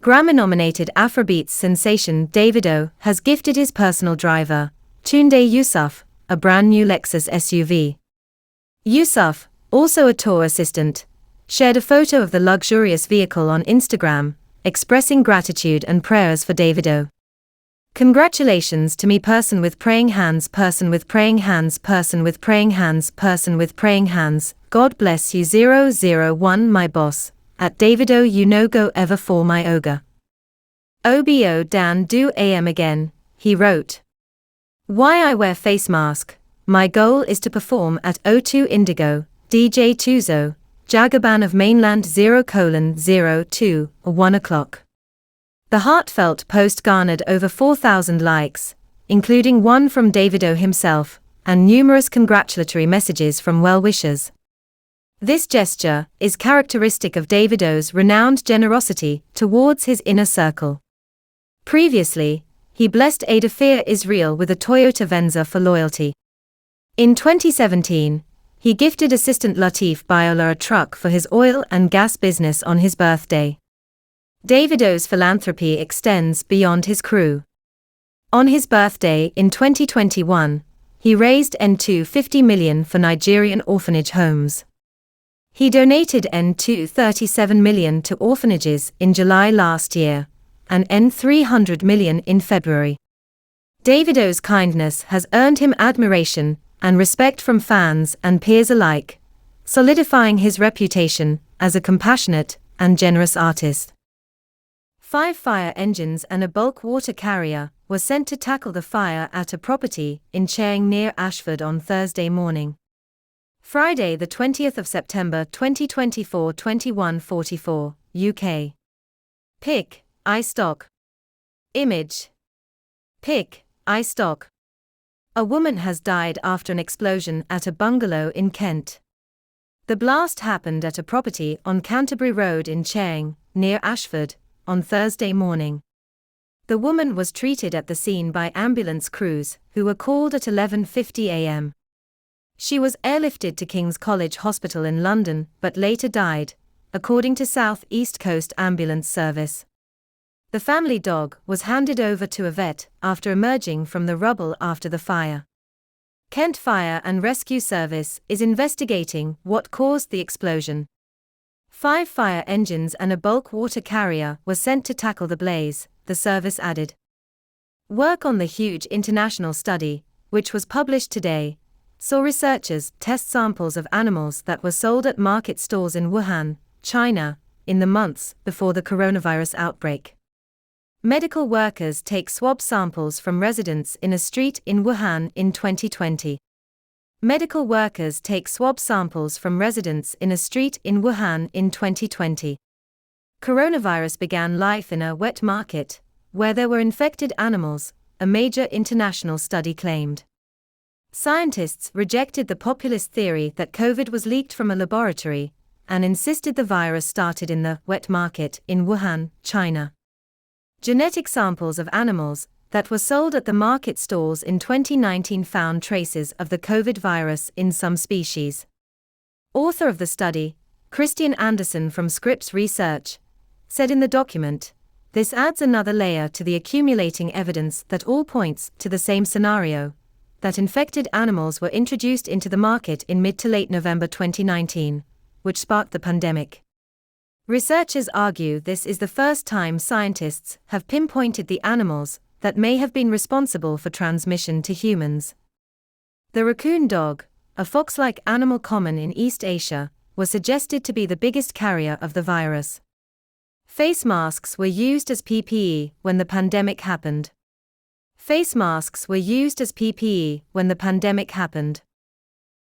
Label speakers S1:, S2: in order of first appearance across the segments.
S1: Grammy-nominated Afrobeats sensation Davido has gifted his personal driver, Tunde Yusuf, a brand new Lexus SUV. Yusuf, also a tour assistant, shared a photo of the luxurious vehicle on Instagram, expressing gratitude and prayers for Davido. Congratulations to me, person with praying hands, person with praying hands, person with praying hands, person with praying hands. God bless you 001 my boss. At Davido you no go ever for my ogre. Obo dan do am again, he wrote. Why I wear face mask, my goal is to perform at O2 Indigo, DJ Tuzo, Jagaban of Mainland 0:02 or 1 o'clock. The heartfelt post garnered over 4,000 likes, including one from Davido himself, and numerous congratulatory messages from well-wishers. This gesture is characteristic of Davido's renowned generosity towards his inner circle. Previously, he blessed Adafir Israel with a Toyota Venza for loyalty. In 2017, he gifted assistant Latif Biola a truck for his oil and gas business on his birthday. Davido's philanthropy extends beyond his crew. On his birthday in 2021, he raised $250 million for Nigerian orphanage homes. He donated $37 million to orphanages in July last year, and $300 million in February. Davido's kindness has earned him admiration and respect from fans and peers alike, solidifying his reputation as a compassionate and generous artist. 5 fire engines and a bulk water carrier were sent to tackle the fire at a property in Cheng near Ashford on Thursday morning. Friday, the 20th of September 2024, 21:44 UK. Pic, iStock. Image. Pic, iStock. A woman has died after an explosion at a bungalow in Kent. The blast happened at a property on Canterbury Road in Cheng, near Ashford, on Thursday morning. The woman was treated at the scene by ambulance crews, who were called at 11:50 a.m. She was airlifted to King's College Hospital in London but later died, according to South East Coast Ambulance Service. The family dog was handed over to a vet after emerging from the rubble after the fire. Kent Fire and Rescue Service is investigating what caused the explosion. 5 fire engines and a bulk water carrier were sent to tackle the blaze, the service added. Work on the huge international study, which was published today, saw researchers test samples of animals that were sold at market stalls in Wuhan, China, in the months before the coronavirus outbreak. Medical workers take swab samples from residents in a street in Wuhan in 2020. Medical workers take swab samples from residents in a street in Wuhan in 2020. Coronavirus began life in a wet market, where there were infected animals, a major international study claimed. Scientists rejected the populist theory that COVID was leaked from a laboratory, and insisted the virus started in the wet market in Wuhan, China. Genetic samples of animals that were sold at the market stalls in 2019 found traces of the COVID virus in some species. Author of the study, Christian Anderson from Scripps Research, said in the document, "This adds another layer to the accumulating evidence that all points to the same scenario, that infected animals were introduced into the market in mid to late November 2019, which sparked the pandemic." Researchers argue this is the first time scientists have pinpointed the animals that may have been responsible for transmission to humans. The raccoon dog, a fox-like animal common in East Asia, was suggested to be the biggest carrier of the virus. Face masks were used as PPE when the pandemic happened. Face masks were used as PPE when the pandemic happened.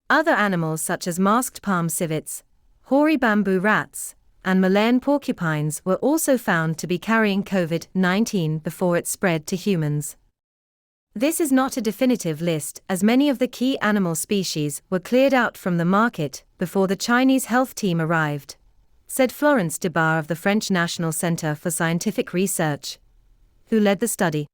S1: Other animals such as masked palm civets, hoary bamboo rats, and Malayan porcupines were also found to be carrying COVID-19 before it spread to humans. This is not a definitive list, as many of the key animal species were cleared out from the market before the Chinese health team arrived, said Florence Debar of the French National Center for Scientific Research, who led the study.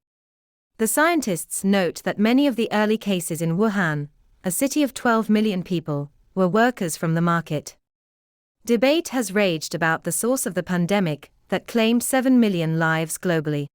S1: The scientists note that many of the early cases in Wuhan, a city of 12 million people, were workers from the market. Debate has raged about the source of the pandemic that claimed 7 million lives globally.